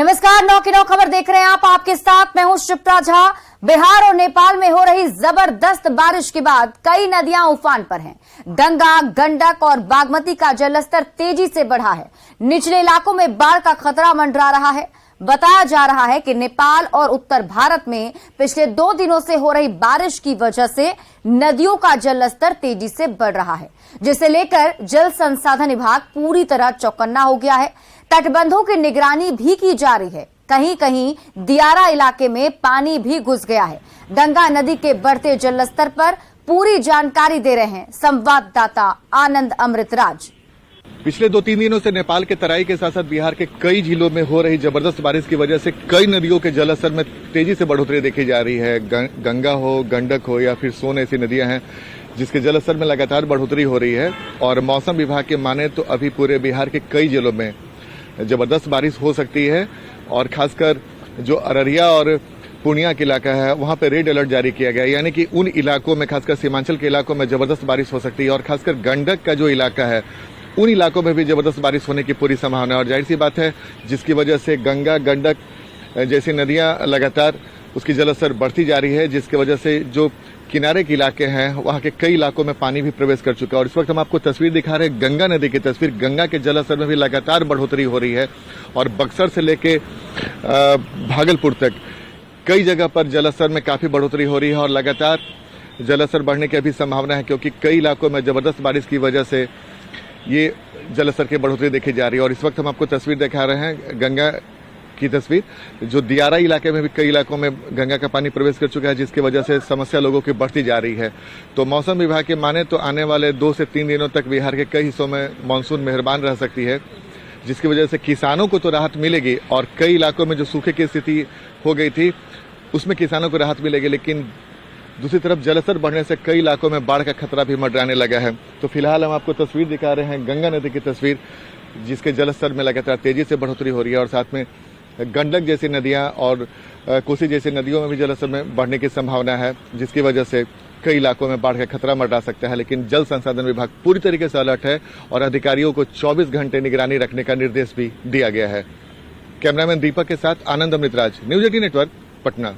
नमस्कार, 9 की 9 खबर देख रहे हैं आप। आपके साथ मैं हूं शिप्रा झा। बिहार और नेपाल में हो रही जबरदस्त बारिश के बाद कई नदियां उफान पर हैं। गंगा, गंडक और बागमती का जलस्तर तेजी से बढ़ा है। निचले इलाकों में बाढ़ का खतरा मंडरा रहा है। बताया जा रहा है कि नेपाल और उत्तर भारत में पिछले 2 दिनों से हो रही बारिश की वजह से नदियों का जलस्तर तेजी से बढ़ रहा है, जिसे लेकर जल संसाधन विभाग पूरी तरह चौकन्ना हो गया है। तटबंधों की निगरानी भी की जा रही है। कहीं कहीं दियारा इलाके में पानी भी घुस गया है। गंगा नदी के बढ़ते जलस्तर पर पूरी जानकारी दे रहे हैं संवाददाता आनंद अमृतराज। पिछले 2-3 दिनों से नेपाल के तराई के साथ साथ बिहार के कई जिलों में हो रही जबरदस्त बारिश की वजह से कई नदियों के जलस्तर में तेजी से बढ़ोतरी देखी जा रही है। गंगा हो, गंडक हो या फिर सोन ऐसी नदियां हैं जिसके जलस्तर में लगातार बढ़ोतरी हो रही है। और मौसम विभाग के माने तो अभी पूरे बिहार के कई जिलों में जबरदस्त बारिश हो सकती है। और खासकर जो अररिया और पूर्णिया का इलाका है वहां पे रेड अलर्ट जारी किया गया है, यानी कि उन इलाकों में, खासकर सीमांचल के इलाकों में जबरदस्त बारिश हो सकती है। और खासकर गंडक का जो इलाका है उन इलाकों में भी जबरदस्त बारिश होने की पूरी संभावना है। और जाहिर सी बात है, जिसकी वजह से गंगा, गंडक जैसी नदियां लगातार उसकी जलस्तर बढ़ती जा रही है, जिसकी वजह से जो किनारे के इलाके हैं वहां के कई इलाकों में पानी भी प्रवेश कर चुका है। और इस वक्त हम आपको तस्वीर दिखा रहे हैं गंगा नदी की तस्वीर। गंगा के जलस्तर में भी लगातार बढ़ोतरी हो रही है और बक्सर से लेके भागलपुर तक कई जगह पर जलस्तर में काफी बढ़ोतरी हो रही है और लगातार जलस्तर बढ़ने की अभी संभावना है, क्योंकि कई इलाकों में जबरदस्त बारिश की वजह से ये जलस्तर की बढ़ोतरी देखी जा रही है। और इस वक्त हम आपको तस्वीर दिखा रहे हैं गंगा की तस्वीर, जो दियारा इलाके में भी कई इलाकों में गंगा का पानी प्रवेश कर चुका है, जिसकी वजह से समस्या लोगों की बढ़ती जा रही है। तो मौसम विभाग के माने तो आने वाले 2 से 3 दिनों तक बिहार के कई हिस्सों में मानसून मेहरबान रह सकती है, जिसकी वजह से किसानों को तो राहत मिलेगी। और कई इलाकों में जो सूखे की स्थिति हो गई थी उसमें किसानों को राहत मिलेगी, लेकिन दूसरी तरफ जलस्तर बढ़ने से कई इलाकों में बाढ़ का खतरा भी मंडराने लगा है। तो फिलहाल हम आपको तस्वीर दिखा रहे हैं गंगा नदी की तस्वीर, जिसके जलस्तर में लगातार तेजी से बढ़ोतरी हो रही है। और साथ में गंडक जैसी नदियां और कोसी जैसी नदियों में भी जलस्तर में बढ़ने की संभावना है, जिसकी वजह से कई इलाकों में बाढ़ का खतरा मंडरा सकता है। लेकिन जल संसाधन विभाग पूरी तरीके से अलर्ट है और अधिकारियों को 24 घंटे निगरानी रखने का निर्देश भी दिया गया है। कैमरामैन दीपक के साथ आनंद अमृतराज, न्यूज 18 नेटवर्क, पटना।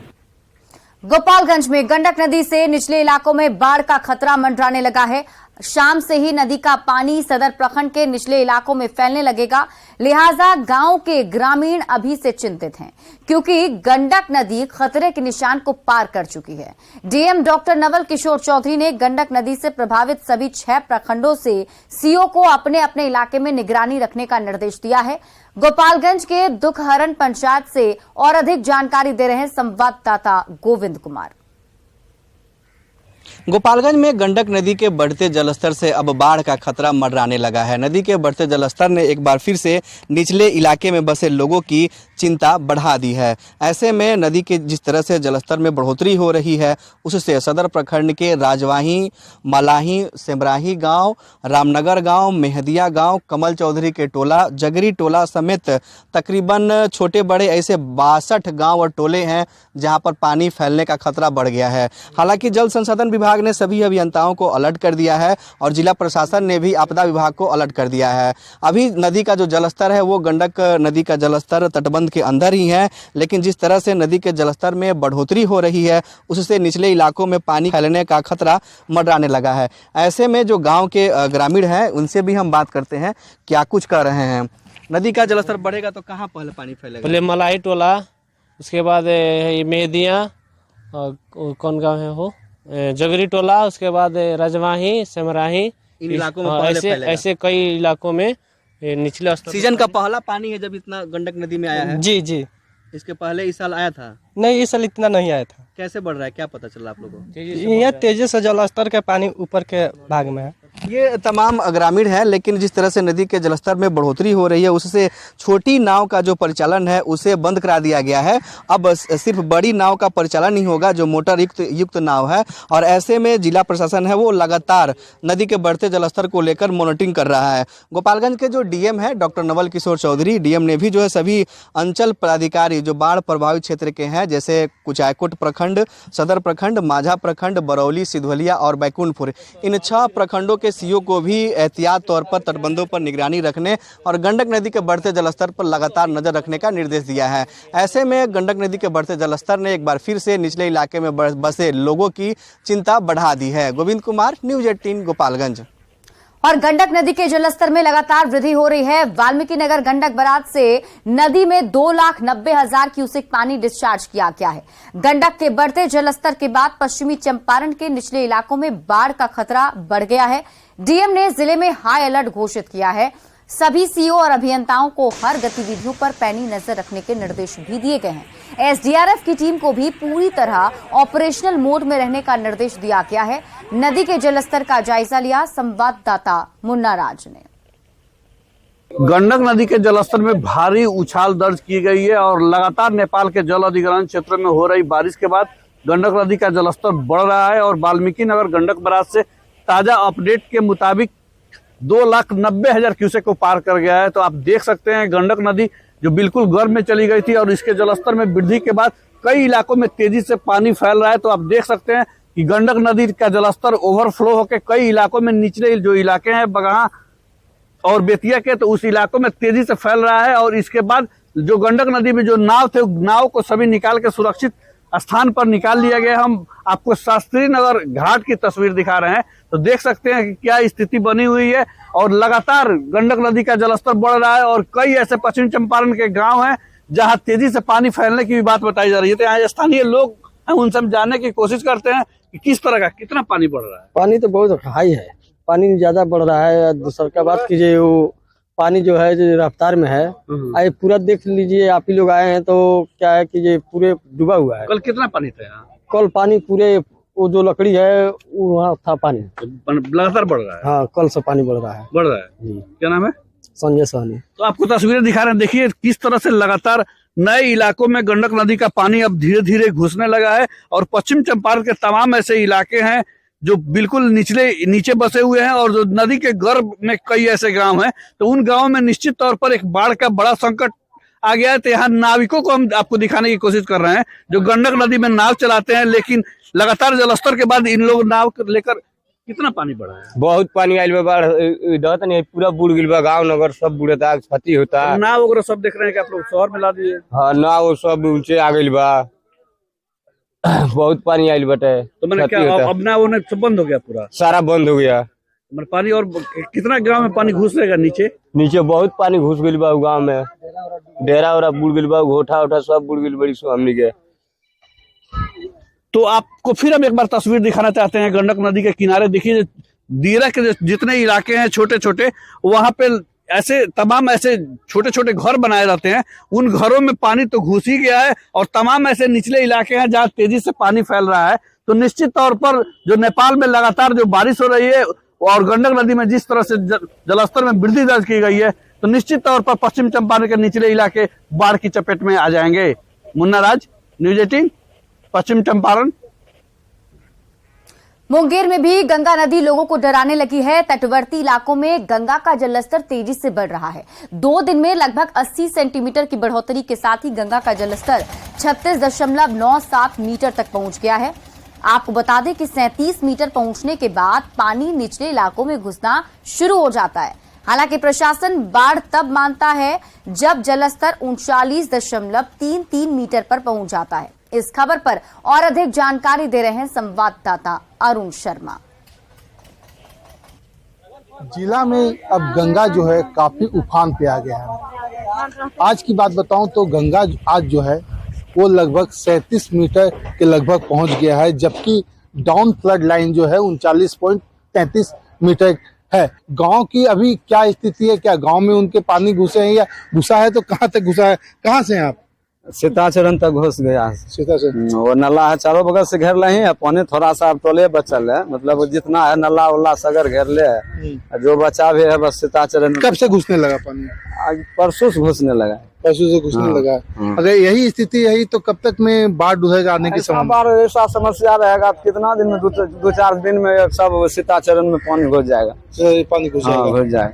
गोपालगंज में गंडक नदी से निचले इलाकों में बाढ़ का खतरा मंडराने लगा है। शाम से ही नदी का पानी सदर प्रखंड के निचले इलाकों में फैलने लगेगा, लिहाजा गांव के ग्रामीण अभी से चिंतित हैं, क्योंकि गंडक नदी खतरे के निशान को पार कर चुकी है। डीएम डॉक्टर नवल किशोर चौधरी ने गंडक नदी से प्रभावित सभी 6 प्रखंडों से सीओ को अपने अपने इलाके में निगरानी रखने का निर्देश दिया है। गोपालगंज के दुखहरण पंचायत से और अधिक जानकारी दे रहे हैं संवाददाता गोविंद कुमार। गोपालगंज में गंडक नदी के बढ़ते जलस्तर से अब बाढ़ का खतरा मंडराने लगा है। नदी के बढ़ते जलस्तर ने एक बार फिर से निचले इलाके में बसे लोगों की चिंता बढ़ा दी है। ऐसे में नदी के जिस तरह से जलस्तर में बढ़ोतरी हो रही है, उससे सदर प्रखंड के राजवाही, मलाही, सेमराही गांव, रामनगर गांव, मेहदिया गांव, कमल चौधरी के टोला, जगरी टोला समेत तकरीबन छोटे बड़े ऐसे 62 गाँव और टोले हैं जहाँ पर पानी फैलने का खतरा बढ़ गया है। हालांकि जल संसाधन विभाग ने सभी अभियंताओं को अलर्ट कर दिया है और जिला प्रशासन ने भी आपदा विभाग को अलर्ट कर दिया है। अभी नदी का जो जलस्तर है वो गंडक नदी का जलस्तर तटबंध के अंदर ही है, लेकिन जिस तरह से नदी के जलस्तर में बढ़ोतरी हो रही है उससे निचले इलाकों में पानी फैलने का खतरा मंडराने लगा है। ऐसे में जो गाँव के ग्रामीण हैं उनसे भी हम बात करते हैं, क्या कुछ कर रहे हैं। नदी का जलस्तर बढ़ेगा तो कहाँ पहले पानी फैलेगा? पहले मलाही टोला, उसके बाद मेहदिया, कौन गाँव है वो, जगरी टोला, उसके बाद रजवाही, सेमराही, इन इलाकों में ऐसे कई इलाकों में निचले स्तर। सीजन का पहला पानी है जब इतना गंडक नदी में आया है? जी जी। इसके पहले इस साल आया था? नहीं, इस साल इतना नहीं आया था। कैसे बढ़ रहा है, क्या पता चला आप लोगों को? यहाँ तेजी से जलस्तर का पानी ऊपर के भाग में है। ये तमाम ग्रामीण है, लेकिन जिस तरह से नदी के जलस्तर में बढ़ोतरी हो रही है उससे छोटी नाव का जो परिचालन है उसे बंद करा दिया गया है। अब सिर्फ बड़ी नाव का परिचालन ही होगा जो मोटर युक्त नाव है। और ऐसे में जिला प्रशासन है वो लगातार नदी के बढ़ते जलस्तर को लेकर मॉनिटरिंग कर रहा है। गोपालगंज के जो डीएम है डॉक्टर नवल किशोर चौधरी, डीएम ने भी जो है सभी अंचल पदाधिकारी जो बाढ़ प्रभावित क्षेत्र के हैं, जैसे कुचायकोट प्रखंड, सदर प्रखंड, माझा प्रखंड, बरौली, सिधवलिया और बैकुंठपुर, इन 6 प्रखंडों के सीओ को भी एहतियात तौर पर तटबंधों पर निगरानी रखने और गंडक नदी के बढ़ते जलस्तर पर लगातार नजर रखने का निर्देश दिया है। ऐसे में गंडक नदी के बढ़ते जलस्तर ने एक बार फिर से निचले इलाके में बसे लोगों की चिंता बढ़ा दी है। गोविंद कुमार, न्यूज़ 18 गोपालगंज। और गंडक नदी के जलस्तर में लगातार वृद्धि हो रही है। वाल्मीकि नगर गंडक बराज से नदी में 2,90,000 क्यूसेक पानी डिस्चार्ज किया गया है। गंडक के बढ़ते जलस्तर के बाद पश्चिमी चंपारण के निचले इलाकों में बाढ़ का खतरा बढ़ गया है। डीएम ने जिले में हाई अलर्ट घोषित किया है। सभी सीओ और अभियंताओं को हर गतिविधियों पर पैनी नजर रखने के निर्देश भी दिए गए हैं। एसडीआरएफ की टीम को भी पूरी तरह ऑपरेशनल मोड में रहने का निर्देश दिया गया है। नदी के जलस्तर का जायजा लिया संवाददाता मुन्ना राज ने। गंडक नदी के जलस्तर में भारी उछाल दर्ज की गई है और लगातार नेपाल के जल अधिग्रहण क्षेत्र में हो रही बारिश के बाद गंडक नदी का जलस्तर बढ़ रहा है और वाल्मीकि नगर गंडक बराज से ताजा अपडेट के मुताबिक 2,90,000 क्यूसेक को पार कर गया है। तो आप देख सकते हैं गंडक नदी जो बिल्कुल गर्भ में चली गई थी और इसके जलस्तर में वृद्धि के बाद कई इलाकों में तेजी से पानी फैल रहा है। तो आप देख सकते हैं कि गंडक नदी का जलस्तर ओवरफ्लो होकर कई इलाकों में निचले जो इलाके हैं बगहा और बेतिया के, तो उस इलाकों में तेजी से फैल रहा है। और इसके बाद जो गंडक नदी में जो नाव थे, नाव को सभी निकाल के सुरक्षित स्थान पर निकाल लिया गया। हम आपको शास्त्री नगर घाट की तस्वीर दिखा रहे हैं, तो देख सकते हैं कि क्या स्थिति बनी हुई है और लगातार गंडक नदी का जलस्तर बढ़ रहा है और कई ऐसे पश्चिम चंपारण के गांव हैं जहां तेजी से पानी फैलने की भी बात बताई जा रही है। तो यहाँ स्थानीय लोग हैं, उनसे हम जानने की कोशिश करते हैं कि किस तरह का कितना पानी बढ़ रहा है। पानी तो बहुत हाई है, पानी ज्यादा बढ़ रहा है। दूसरा का बात कीजिए, वो पानी जो है जो रफ्तार में है, आए पूरा देख लीजिए। आप ही लोग आए हैं तो क्या है कि ये पूरे डूबा हुआ है। कल कितना पानी था यहाँ? कल पानी पूरे वो जो लकड़ी है वहाँ था पानी, लगातार बढ़ रहा है। हाँ, कल से पानी बढ़ रहा है। बढ़ रहा है। क्या नाम है? संजय सहनी। तो आपको तस्वीरें दिखा रहे हैं, देखिए किस तरह से लगातार नए इलाकों में गंडक नदी का पानी अब धीरे धीरे घुसने लगा है और पश्चिम चंपारण के तमाम ऐसे इलाके हैं जो बिल्कुल नीचे बसे हुए हैं और जो नदी के गर्भ में कई ऐसे गांव हैं, तो उन गांवों में निश्चित तौर पर एक बाढ़ का बड़ा संकट आ गया है। तो यहाँ नाविकों को हम आपको दिखाने की कोशिश कर रहे हैं जो गंडक नदी में नाव चलाते हैं, लेकिन लगातार जलस्तर के बाद इन लोग नाव लेकर कितना पानी बढ़ा है? बहुत पानी आयल बा, बाढ़ इधर नहीं पूरा बुड़ गिल बा, गाँव नगर सब बुड़ता, क्षति होता। नाव वगैरह सब देख रहे हैं कि आप लोग शहर में ला दिए? हाँ, नाव सब ऊंचे आ गई बा, बहुत पानी आयल बटे। तो मैंने क्या अब नाव सब बंद हो गया? पूरा सारा बंद हो गया पानी। और कितना गांव में पानी घुसेगा नीचे? नीचे बहुत पानी घुस गई बा गाँव में, डेरा वरा बुड़ गई बा, घोटा उठा सब बुड़ गई बड़ी सो हमनी के। तो आपको फिर हम एक बार तस्वीर दिखाना चाहते हैं गंडक नदी के किनारे। देखिए दीरा के जितने इलाके हैं छोटे छोटे, वहां पे ऐसे तमाम ऐसे छोटे छोटे घर बनाए जाते हैं। उन घरों में पानी तो घुस ही गया है और तमाम ऐसे निचले इलाके हैं जहाँ तेजी से पानी फैल रहा है। तो निश्चित तौर पर जो नेपाल में लगातार जो बारिश हो रही है और गंडक नदी में जिस तरह से जलस्तर में वृद्धि दर्ज की गई है, तो निश्चित तौर पर पश्चिम चंपारण के निचले इलाके बाढ़ की चपेट में आ जाएंगे। मुन्ना राज, न्यूज़ 18, पश्चिम चंपारण। मुंगेर में भी गंगा नदी लोगों को डराने लगी है। तटवर्ती इलाकों में गंगा का जलस्तर तेजी से बढ़ रहा है। 2 दिन में लगभग 80 सेंटीमीटर की बढ़ोतरी के साथ ही गंगा का जलस्तर 36.97 मीटर तक पहुंच गया है। आपको बता दें कि 37 मीटर पहुंचने के बाद पानी निचले इलाकों में घुसना शुरू हो जाता है। हालांकि प्रशासन बाढ़ तब मानता है जब जलस्तर 39.33 मीटर पर पहुंच जाता है। इस खबर पर और अधिक जानकारी दे रहे हैं संवाददाता अरुण शर्मा। जिला में अब गंगा जो है काफी उफान पे आ गया है। आज की बात बताऊं तो गंगा आज जो है वो लगभग 37 मीटर के लगभग पहुंच गया है, जबकि डाउन फ्लड लाइन जो है 39.33 मीटर है। गांव की अभी क्या स्थिति है? क्या गांव में उनके पानी घुसे हैं या घुसा है तो कहां तक घुसा है? कहां से हैं आप? सीताचरण तक घुस गया। सीताचरण वो नला है चारों बगल से घेर ले, पानी थोड़ा सा अब तोले बचल है, मतलब जितना है नला उला सगर घेर ले, जो बचा भी है बस सीताचरण। कब से घुसने लगा पानी? आज परसों से घुसने लगा। परसों से घुसने लगा। अगर यही स्थिति रही तो कब तक में बाढ़ डूबेगा आने की संभावना? ऐसा समस्या रहेगा कितना दिन में, 2-4 दिन में सब सीताचरण में पानी घुस जाएगा। पानी घुस जाएगा।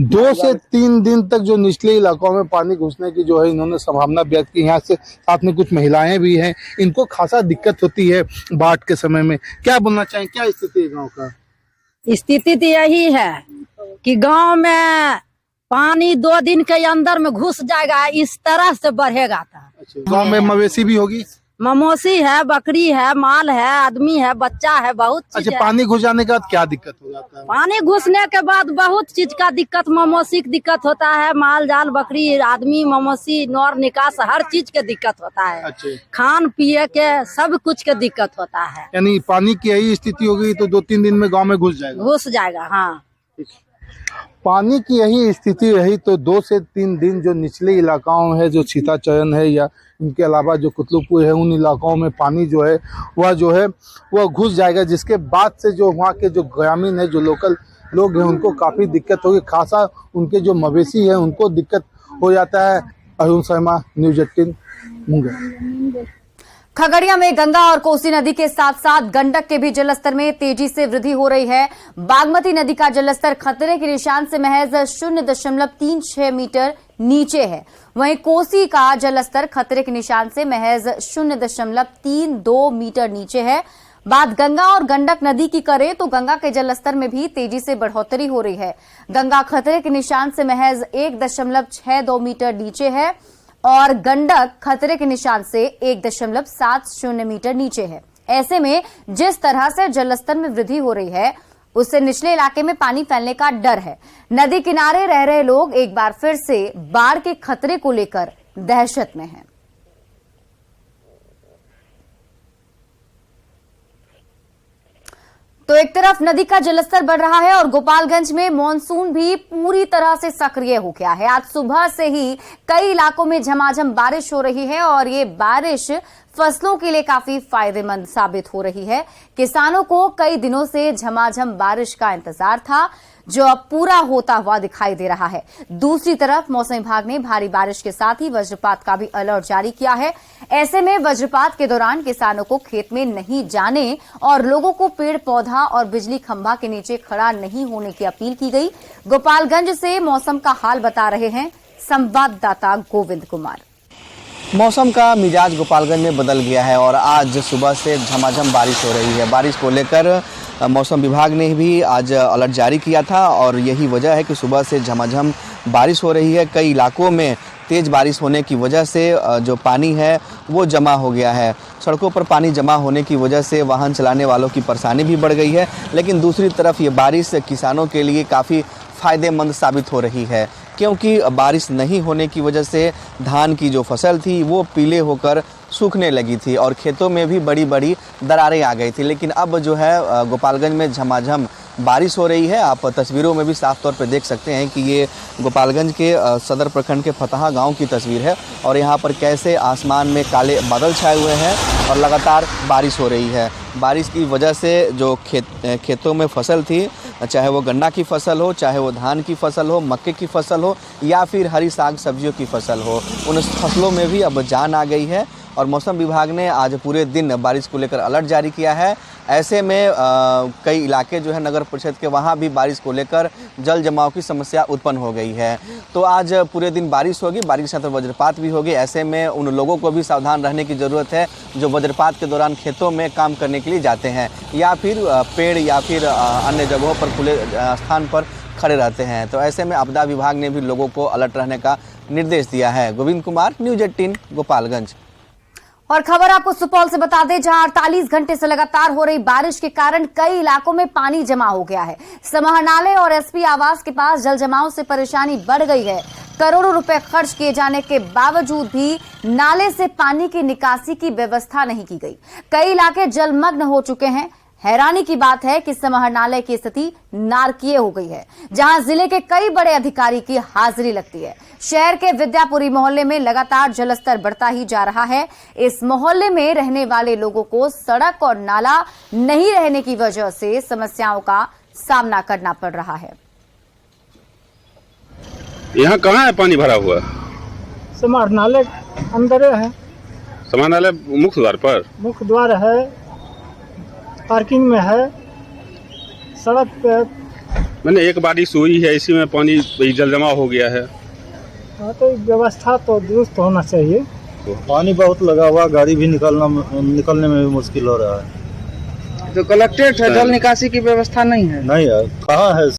2 से 3 दिन तक जो निचले इलाकों में पानी घुसने की जो है इन्होंने संभावना व्यक्त की। यहाँ से साथ में कुछ महिलाएं भी हैं, इनको खासा दिक्कत होती है बाढ़ के समय में। क्या बोलना चाहें, क्या स्थिति है गांव का? स्थिति तो यही है कि गांव में पानी 2 दिन के अंदर में घुस जाएगा, इस तरह से बढ़ेगा था। गांव में मवेशी भी होगी? ममोसी है, बकरी है, माल है, आदमी है, बच्चा है, बहुत चीज अच्छा, है। पानी घुस जाने के बाद क्या दिक्कत हो जाता है? पानी घुसने के बाद बहुत चीज का दिक्कत, ममोसी की दिक्कत होता है, माल जाल, बकरी, आदमी, ममोसी, नौर निकास, हर चीज के दिक्कत होता है। अच्छा, खान पिए के सब कुछ के दिक्कत होता है। यानी पानी की यही स्थिति होगी तो 2-3 दिन में गांव में घुस जाएगा? घुस जाएगा, हाँ। पानी की यही स्थिति रही तो 2 से 3 दिन जो निचले इलाकाओं है, जो सीताचरण है या इनके अलावा जो कुतलुपुर है, उन इलाकाओं में पानी जो है वह घुस जाएगा, जिसके बाद से जो वहाँ के जो ग्रामीण है, जो लोकल लोग हैं, उनको काफ़ी दिक्कत होगी। खासा उनके जो मवेशी है उनको दिक्कत हो जाता है। अरुण शर्मा, न्यूज़ 18 मुंगेर। खगड़िया में गंगा और कोसी नदी के साथ साथ गंडक के भी जलस्तर में तेजी से वृद्धि हो रही है। बागमती नदी का जलस्तर खतरे के निशान से महज 0.36 मीटर नीचे है। वहीं कोसी का जलस्तर खतरे के निशान से महज 0.32 मीटर नीचे है। बात गंगा और गंडक नदी की करें तो गंगा के जलस्तर में भी तेजी से बढ़ोतरी हो रही है। गंगा खतरे के निशान से महज 1.62 मीटर नीचे है और गंडक खतरे के निशान से 1.70 मीटर नीचे है। ऐसे में जिस तरह से जलस्तर में वृद्धि हो रही है, उससे निचले इलाके में पानी फैलने का डर है। नदी किनारे रह रहे लोग एक बार फिर से बाढ़ के खतरे को लेकर दहशत में हैं। तो एक तरफ नदी का जलस्तर बढ़ रहा है और गोपालगंज में मॉनसून भी पूरी तरह से सक्रिय हो गया है। आज सुबह से ही कई इलाकों में झमाझम बारिश हो रही है और ये बारिश फसलों के लिए काफी फायदेमंद साबित हो रही है। किसानों को कई दिनों से झमाझम बारिश का इंतजार था, जो अब पूरा होता हुआ दिखाई दे रहा है। दूसरी तरफ मौसम विभाग ने भारी बारिश के साथ ही वज्रपात का भी अलर्ट जारी किया है। ऐसे में वज्रपात के दौरान किसानों को खेत में नहीं जाने और लोगों को पेड़ पौधा और बिजली खंभा के नीचे खड़ा नहीं होने की अपील की गई। गोपालगंज से मौसम का हाल बता रहे हैं संवाददाता गोविंद कुमार। मौसम का मिजाज गोपालगंज में बदल गया है और आज सुबह से झमाझम बारिश हो रही है। बारिश को लेकर मौसम विभाग ने भी आज अलर्ट जारी किया था और यही वजह है कि सुबह से झमाझम बारिश हो रही है। कई इलाकों में तेज़ बारिश होने की वजह से जो पानी है वो जमा हो गया है। सड़कों पर पानी जमा होने की वजह से वाहन चलाने वालों की परेशानी भी बढ़ गई है। लेकिन दूसरी तरफ ये बारिश किसानों के लिए काफ़ी फ़ायदेमंद साबित हो रही है, क्योंकि बारिश नहीं होने की वजह से धान की जो फसल थी वो पीले होकर सूखने लगी थी और खेतों में भी बड़ी बड़ी दरारें आ गई थी। लेकिन अब जो है गोपालगंज में झमाझम बारिश हो रही है। आप तस्वीरों में भी साफ तौर पर देख सकते हैं कि ये गोपालगंज के सदर प्रखंड के फतहा गांव की तस्वीर है और यहाँ पर कैसे आसमान में काले बादल छाए हुए हैं और लगातार बारिश हो रही है। बारिश की वजह से जो खेतों में फसल थी, चाहे वो गन्ना की फसल हो, चाहे वो धान की फसल हो, मक्के की फसल हो या फिर हरी साग सब्जियों की फसल हो, उन फसलों में भी अब जान आ गई है। और मौसम विभाग ने आज पूरे दिन बारिश को लेकर अलर्ट जारी किया है। ऐसे में कई इलाके जो है नगर परिषद के, वहाँ भी बारिश को लेकर जल जमाव की समस्या उत्पन्न हो गई है। तो आज पूरे दिन बारिश होगी, बारिश के साथ वज्रपात भी होगी। ऐसे में उन लोगों को भी सावधान रहने की ज़रूरत है जो वज्रपात के दौरान खेतों में काम करने के लिए जाते हैं या फिर पेड़ या फिर अन्य जगहों पर खुले स्थान पर खड़े रहते हैं। तो ऐसे में आपदा विभाग ने भी लोगों को अलर्ट रहने का निर्देश दिया है। गोविंद कुमार, न्यूज़ 18 गोपालगंज। और खबर आपको सुपौल से बता दें, जहां 48 घंटे से लगातार हो रही बारिश के कारण कई इलाकों में पानी जमा हो गया है। समाहरणालय और एसपी आवास के पास जल जमाव से परेशानी बढ़ गई है। करोड़ों रुपए खर्च किए जाने के बावजूद भी नाले से पानी की निकासी की व्यवस्था नहीं की गई। कई इलाके जलमग्न हो चुके हैं। हैरानी की बात है कि समाहरणालय की स्थिति नारकीय हो गई है, जहां जिले के कई बड़े अधिकारी की हाजिरी लगती है। शहर के विद्यापुरी मोहल्ले में लगातार जलस्तर बढ़ता ही जा रहा है। इस मोहल्ले में रहने वाले लोगों को सड़क और नाला नहीं रहने की वजह से समस्याओं का सामना करना पड़ रहा है। यहाँ कहाँ है पानी भरा हुआ? समाहरणालय अंदर है। समाहरणालय मुख्य द्वार पर? मुख्य द्वार है, पार्किंग में है, सड़क पे। मैंने एक बारिश हुई है, इसी में पानी जल जमा हो गया है। हाँ, तो व्यवस्था तो दुरुस्त होना चाहिए। पानी बहुत लगा हुआ, गाड़ी भी निकलने में भी मुश्किल हो रहा है। तो कलेक्टेड है, जल निकासी की व्यवस्था नहीं है। नहीं है, कहाँ है